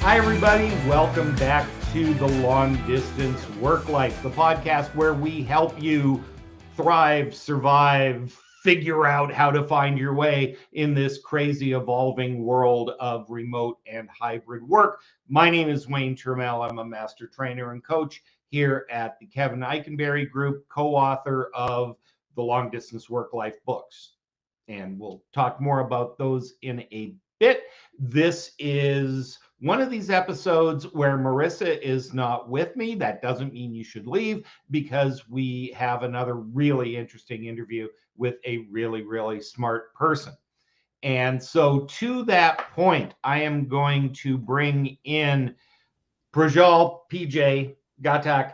Hi, everybody. Welcome back to the Long Distance Worklife, the podcast where we help you thrive, survive, figure out how to find your way in this crazy evolving world of remote and hybrid work. My name is Wayne Turmel. I'm a master trainer and coach here at the Kevin Eikenberry Group, co-author of the Long Distance Worklife books. And we'll talk more about those in a bit. This is one of these episodes where Marissa is not with me. That doesn't mean you should leave, because we have another really interesting interview with a really, really smart person. And so to that point, I am going to bring in Projjal Ghatak,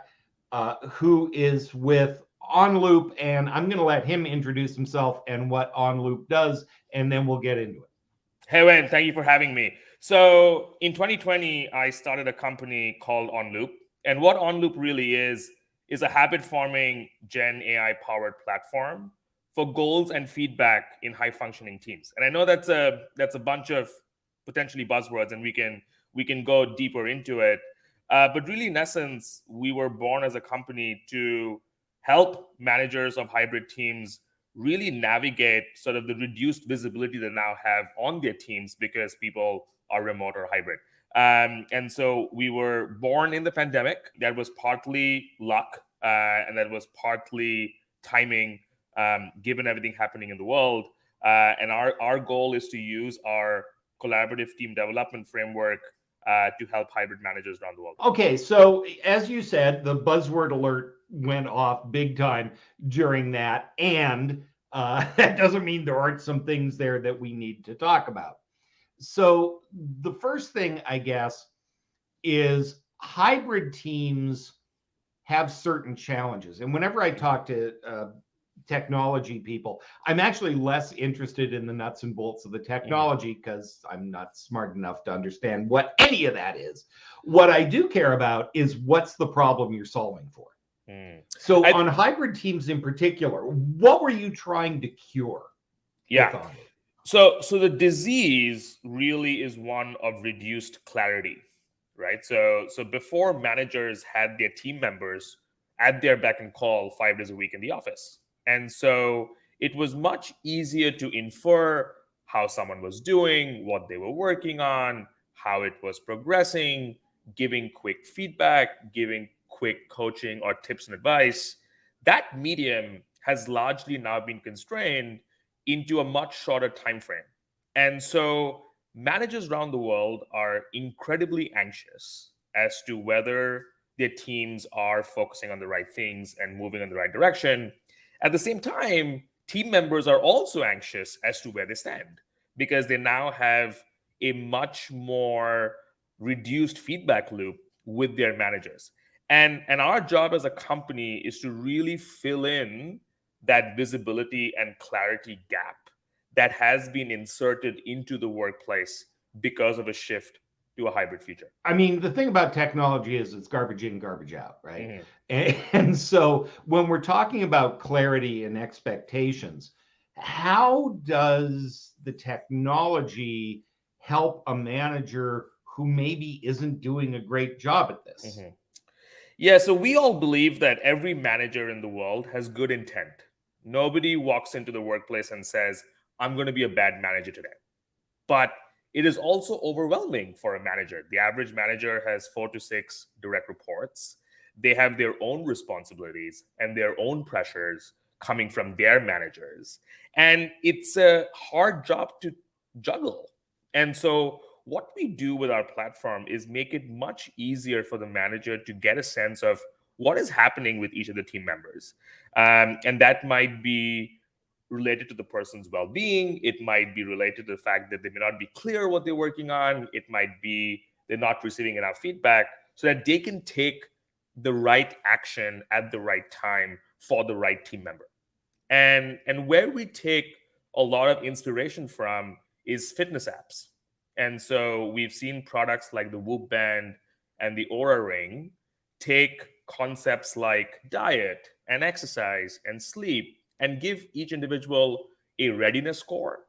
who is with OnLoop, and I'm going to let him introduce himself and what OnLoop does, and then we'll get into it. Hey, Wayne, thank you for having me. So in 2020, I started a company called OnLoop. And what OnLoop really is a habit-forming Gen AI-powered platform for goals and feedback in high-functioning teams. And I know that's a bunch of potentially buzzwords, and we can go deeper into it. But really, in essence, we were born as a company to help managers of hybrid teams really navigate sort of the reduced visibility they now have on their teams because people are remote or hybrid. And so we were born in the pandemic. That was partly luck, and that was partly timing, given everything happening in the world. And our goal is to use our collaborative team development framework to help hybrid managers around the world. Okay, so as you said, the buzzword alert went off big time during that, and that doesn't mean there aren't some things there that we need to talk about. So the first thing, I guess, is hybrid teams have certain challenges. And whenever I talk to technology people, I'm actually less interested in the nuts and bolts of the technology because I'm not smart enough to understand what any of that is. What I do care about is what's the problem you're solving for. So on hybrid teams in particular, what were you trying to cure? Yeah. So the disease really is one of reduced clarity, right? So before, managers had their team members at their beck and call 5 days a week in the office. And so it was much easier to infer how someone was doing, what they were working on, how it was progressing, giving quick feedback, giving quick coaching or tips and advice. That medium has largely now been constrained into a much shorter time frame. And so managers around the world are incredibly anxious as to whether their teams are focusing on the right things and moving in the right direction. At the same time, team members are also anxious as to where they stand, because they now have a much more reduced feedback loop with their managers. And our job as a company is to really fill in that visibility and clarity gap that has been inserted into the workplace because of a shift to a hybrid future. I mean, the thing about technology is it's garbage in, garbage out, right? And so when we're talking about clarity and expectations, how does the technology help a manager who maybe isn't doing a great job at this? Yeah, so we all believe that every manager in the world has good intent. Nobody walks into the workplace and says, I'm going to be a bad manager today. But it is also overwhelming for a manager. The average manager has 4 to 6 direct reports. They have their own responsibilities and their own pressures coming from their managers. And it's a hard job to juggle. And so what we do with our platform is make it much easier for the manager to get a sense of what is happening with each of the team members. And that might be related to the person's well-being. It might be related to the fact that they may not be clear what they're working on. It might be they're not receiving enough feedback, so that they can take the right action at the right time for the right team member. And where we take a lot of inspiration from is fitness apps. And so we've seen products like the Whoop Band and the Oura Ring take concepts like diet and exercise and sleep and give each individual a readiness score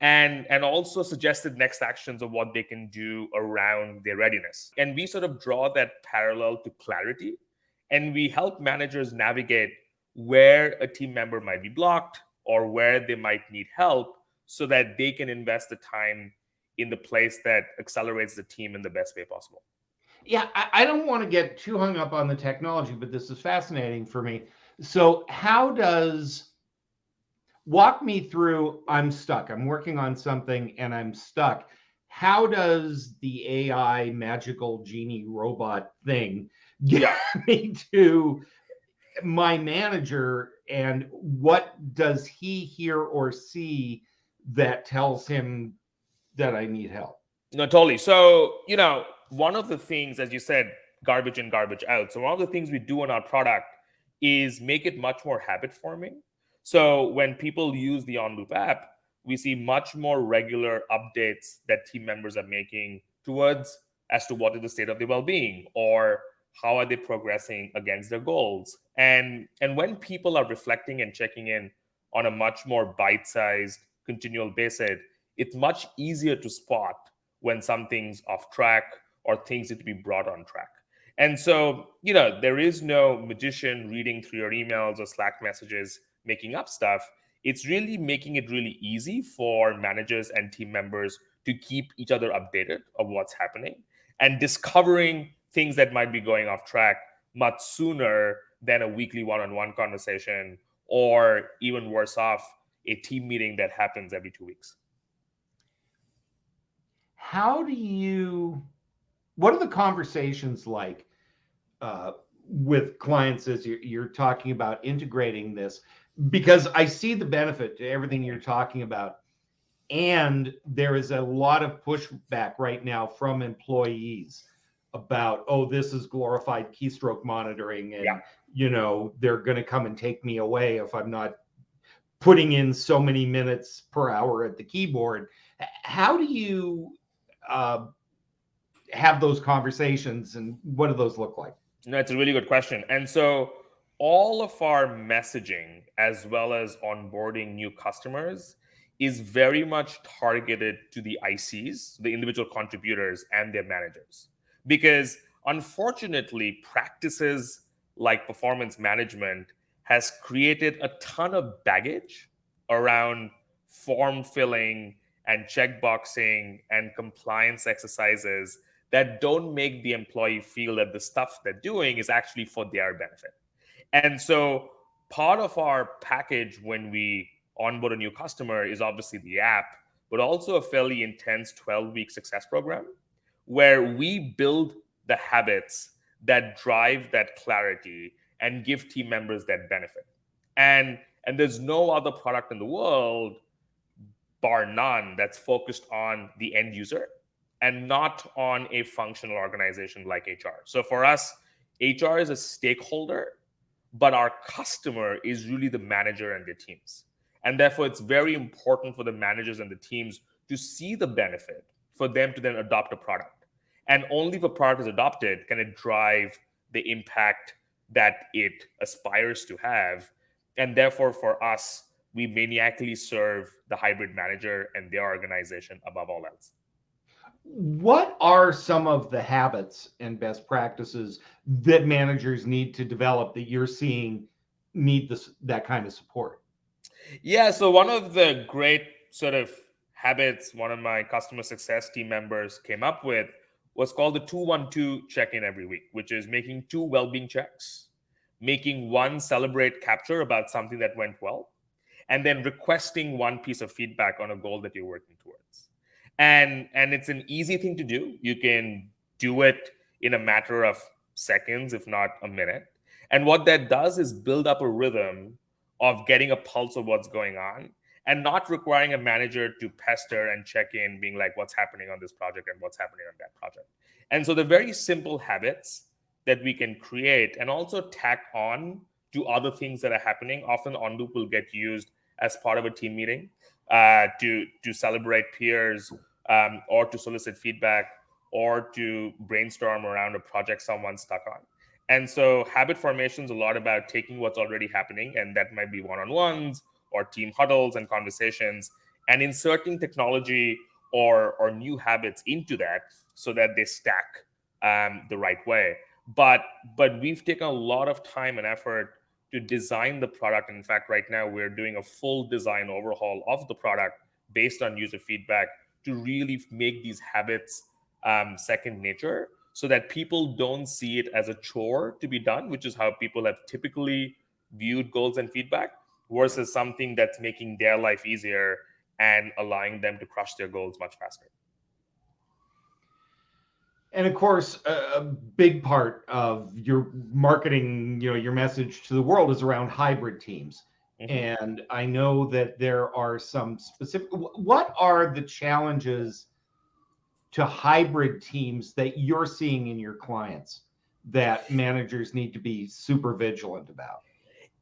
and also suggested next actions of what they can do around their readiness. And we sort of draw that parallel to clarity, and we help managers navigate where a team member might be blocked or where they might need help so that they can invest the time in the place that accelerates the team in the best way possible. Yeah, I don't want to get too hung up on the technology, but this is fascinating for me. So, walk me through, I'm stuck. I'm working on something and I'm stuck. How does the AI magical genie robot thing get Yeah. me to my manager, and what does he hear or see that tells him that I need help? No, totally. So, one of the things, as you said, garbage in, garbage out. So, one of the things we do on our product is make it much more habit forming. So, when people use the OnLoop app, we see much more regular updates that team members are making towards as to what is the state of their well-being or how are they progressing against their goals. And when people are reflecting and checking in on a much more bite-sized, continual basis, it's much easier to spot when something's off track or things need to be brought on track. And so, there is no magician reading through your emails or Slack messages, making up stuff. It's really making it really easy for managers and team members to keep each other updated of what's happening and discovering things that might be going off track much sooner than a weekly one-on-one conversation, or even worse off, a team meeting that happens every 2 weeks. What are the conversations like with clients as you're talking about integrating this? Because I see the benefit to everything you're talking about. And there is a lot of pushback right now from employees about, oh, this is glorified keystroke monitoring. And, they're going to come and take me away if I'm not putting in so many minutes per hour at the keyboard. How do you have those conversations, and what do those look like? No, it's a really good question. And so all of our messaging, as well as onboarding new customers, is very much targeted to the ICs, the individual contributors, and their managers. Because unfortunately, practices like performance management has created a ton of baggage around form filling and checkboxing and compliance exercises that don't make the employee feel that the stuff they're doing is actually for their benefit. And so part of our package when we onboard a new customer is obviously the app, but also a fairly intense 12-week success program where we build the habits that drive that clarity and give team members that benefit. And there's no other product in the world, bar none, that's focused on the end user and not on a functional organization like HR. So for us, HR is a stakeholder, but our customer is really the manager and the teams. And therefore, it's very important for the managers and the teams to see the benefit for them to then adopt a product. And only if a product is adopted can it drive the impact that it aspires to have. And therefore, for us, we maniacally serve the hybrid manager and their organization above all else. What are some of the habits and best practices that managers need to develop that you're seeing need that kind of support? Yeah, so one of the great sort of habits one of my customer success team members came up with was called the 212 check-in every week, which is making 2 well-being checks, making 1 celebrate capture about something that went well, and then requesting 1 piece of feedback on a goal that you're working towards. And it's an easy thing to do. You can do it in a matter of seconds, if not a minute. And what that does is build up a rhythm of getting a pulse of what's going on and not requiring a manager to pester and check in, being like, what's happening on this project and what's happening on that project. And so the very simple habits that we can create and also tack on to other things that are happening. Often OnLoop will get used as part of a team meeting to celebrate peers, or to solicit feedback, or to brainstorm around a project someone's stuck on. And so habit formation is a lot about taking what's already happening, and that might be one-on-ones or team huddles and conversations, and inserting technology or new habits into that so that they stack the right way. But we've taken a lot of time and effort to design the product. In fact, right now we're doing a full design overhaul of the product based on user feedback to really make these habits second nature, so that people don't see it as a chore to be done, which is how people have typically viewed goals and feedback, versus something that's making their life easier and allowing them to crush their goals much faster. And of course, a big part of your marketing, your message to the world is around hybrid teams. Mm-hmm. And I know that there are some specific, what are the challenges to hybrid teams that you're seeing in your clients that managers need to be super vigilant about?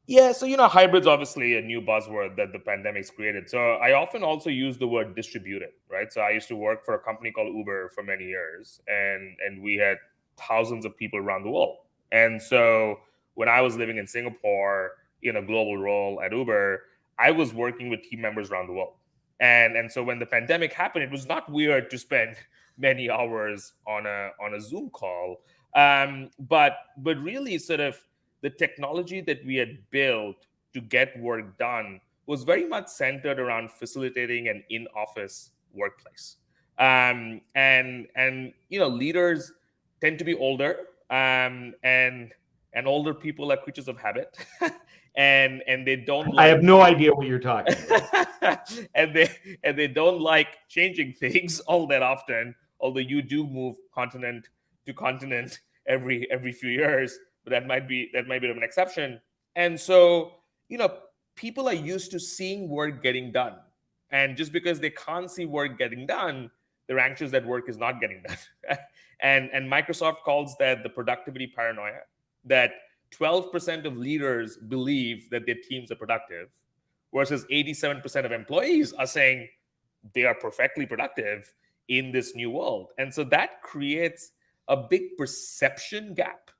Yeah, so hybrid's obviously a new buzzword that the pandemic's created. So I often also use the word distributed, right? So I used to work for a company called Uber for many years, and we had thousands of people around the world. And so when I was living in Singapore in a global role at Uber, I was working with team members around the world. And so when the pandemic happened, it was not weird to spend many hours on a Zoom call, but really sort of the technology that we had built to get work done was very much centered around facilitating an in-office workplace. And leaders tend to be older, and older people are creatures of habit, and they don't like. I have no idea what you're talking about. and they don't like changing things all that often. Although you do move continent to continent every few years. But that might be an exception. And so, people are used to seeing work getting done. And just because they can't see work getting done, they're anxious that work is not getting done. and Microsoft calls that the productivity paranoia, that 12% of leaders believe that their teams are productive, versus 87% of employees are saying they are perfectly productive in this new world. And so that creates a big perception gap.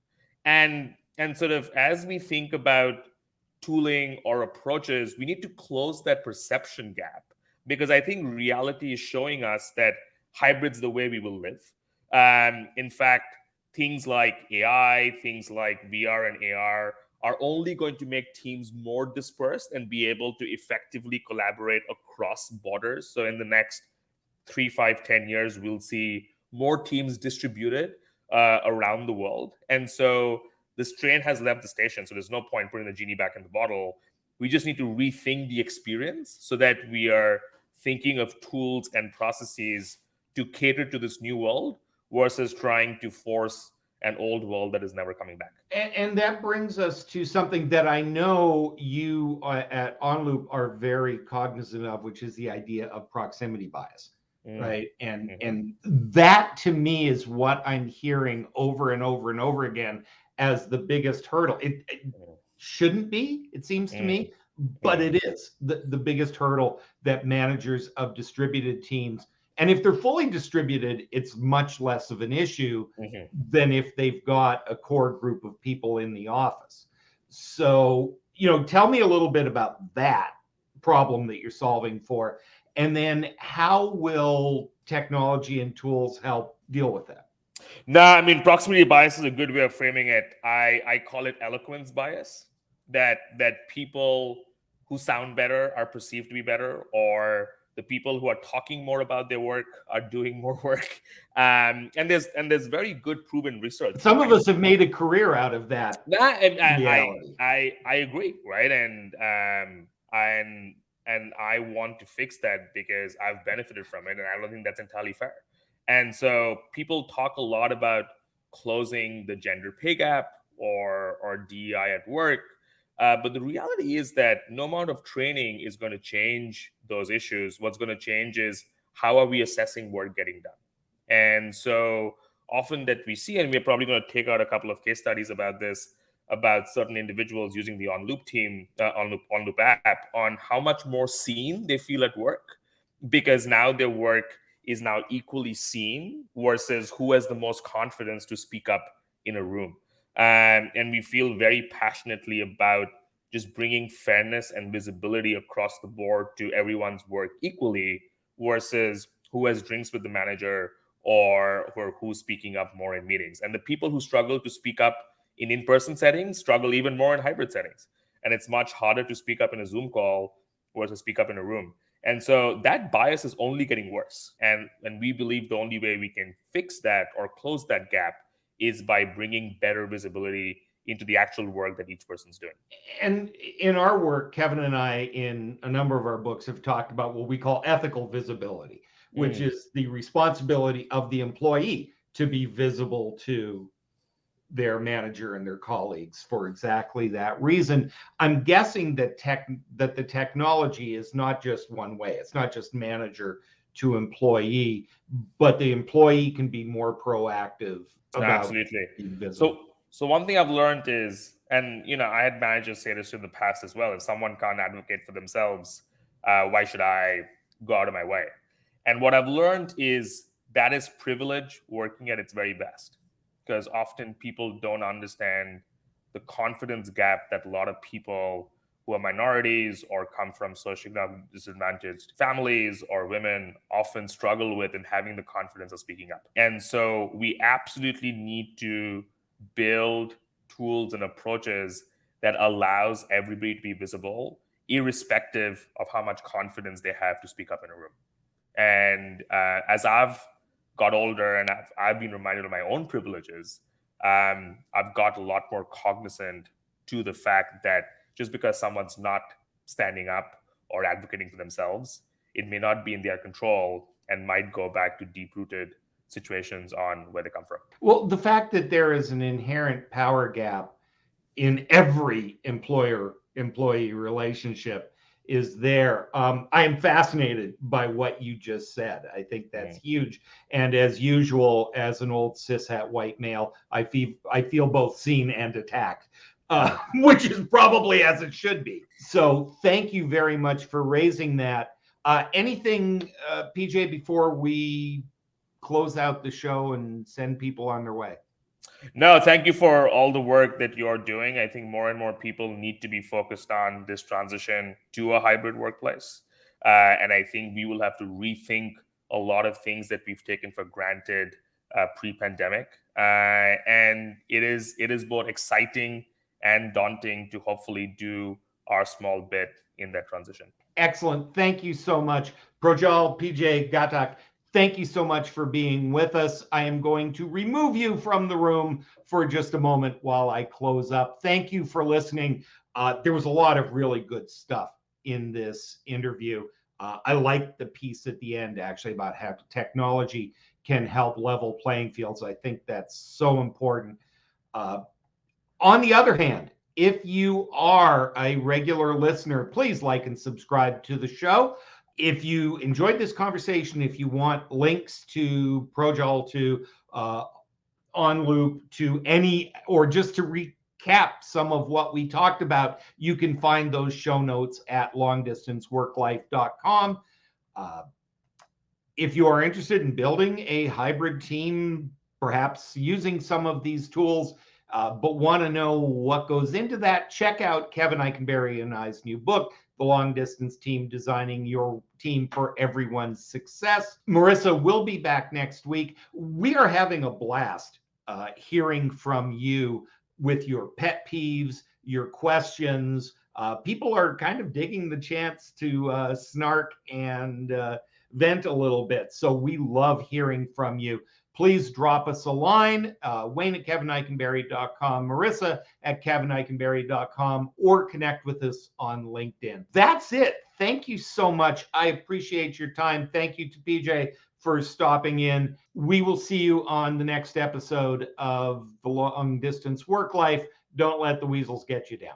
And sort of as we think about tooling or approaches, we need to close that perception gap, because I think reality is showing us that hybrid's the way we will live. In fact, things like AI, things like VR and AR are only going to make teams more dispersed and be able to effectively collaborate across borders. So in the next 3, 5, 10 years, we'll see more teams distributed around the world. And so this train has left the station. So there's no point putting the genie back in the bottle. We just need to rethink the experience so that we are thinking of tools and processes to cater to this new world versus trying to force an old world that is never coming back. And that brings us to something that I know you at OnLoop are very cognizant of, which is the idea of proximity bias. Right. And that to me is what I'm hearing over and over and over again as the biggest hurdle. It shouldn't be, it seems to me, but it is the biggest hurdle that managers of distributed teams, and if they're fully distributed, it's much less of an issue than if they've got a core group of people in the office. So, tell me a little bit about that problem that you're solving for. And then how will technology and tools help deal with that? No, I mean, proximity bias is a good way of framing it. I call it eloquence bias, that people who sound better are perceived to be better, or the people who are talking more about their work are doing more work. And there's very good proven research. Some of us have made a career out of that. I agree, right? And I want to fix that because I've benefited from it, and I don't think that's entirely fair. And so people talk a lot about closing the gender pay gap or DEI at work, but the reality is that no amount of training is going to change those issues. What's going to change is how are we assessing work getting done. And so often that we see, and we're probably going to take out a couple of case studies about this, about certain individuals using the OnLoop team, OnLoop app, on how much more seen they feel at work, because now their work is now equally seen versus who has the most confidence to speak up in a room. And we feel very passionately about just bringing fairness and visibility across the board to everyone's work equally versus who has drinks with the manager or who's speaking up more in meetings. And the people who struggle to speak up in in-person settings struggle even more in hybrid settings. And it's much harder to speak up in a Zoom call versus speak up in a room. And so that bias is only getting worse. And we believe the only way we can fix that or close that gap is by bringing better visibility into the actual work that each person's doing. And in our work, Kevin and I, in a number of our books, have talked about what we call ethical visibility, which is the responsibility of the employee to be visible to their manager and their colleagues for exactly that reason. I'm guessing that the technology is not just one way. It's not just manager to employee, but the employee can be more proactive about Absolutely. being visible. So one thing I've learned is, and I had managers say this in the past as well, if someone can't advocate for themselves, why should I go out of my way? And what I've learned is that is privilege working at its very best, because often people don't understand the confidence gap that a lot of people who are minorities or come from socioeconomically disadvantaged families or women often struggle with in having the confidence of speaking up. And so we absolutely need to build tools and approaches that allows everybody to be visible, irrespective of how much confidence they have to speak up in a room. And as I've got older and I've been reminded of my own privileges, I've got a lot more cognizant to the fact that just because someone's not standing up or advocating for themselves, it may not be in their control and might go back to deep-rooted situations on where they come from. Well, the fact that there is an inherent power gap in every employer-employee relationship is there. I am fascinated by what you just said. I think that's huge. And as usual, as an old cishet white male, I feel both seen and attacked, which is probably as it should be. So thank you very much for raising that. Anything, PJ, before we close out the show and send people on their way? No, thank you for all the work that you're doing. I think more and more people need to be focused on this transition to a hybrid workplace. And I think we will have to rethink a lot of things that we've taken for granted pre-pandemic. And it is both exciting and daunting to hopefully do our small bit in that transition. Excellent. Thank you so much, Projjal Ghatak. Thank you so much for being with us. I am going to remove you from the room for just a moment while I close up. Thank you for listening. There was a lot of really good stuff in this interview. I liked the piece at the end, actually, about how technology can help level playing fields. I think that's so important. On the other hand, if you are a regular listener, please like and subscribe to the show. If you enjoyed this conversation, if you want links to Projjal, to OnLoop, to any, or just to recap some of what we talked about, you can find those show notes at longdistanceworklife.com. If you are interested in building a hybrid team, perhaps using some of these tools, but want to know what goes into that, check out Kevin Eikenberry and I's new book, The Long Distance Team, Designing Your Team for Everyone's Success. Marissa will be back next week. We are having a blast hearing from you with your pet peeves, your questions. People are kind of digging the chance to snark and vent a little bit. So we love hearing from you. Please drop us a line, Wayne at kevineikenberry.com, Marissa at kevineikenberry.com, or connect with us on LinkedIn. That's it. Thank you so much. I appreciate your time. Thank you to PJ for stopping in. We will see you on the next episode of The Long Distance Work Life. Don't let the weasels get you down.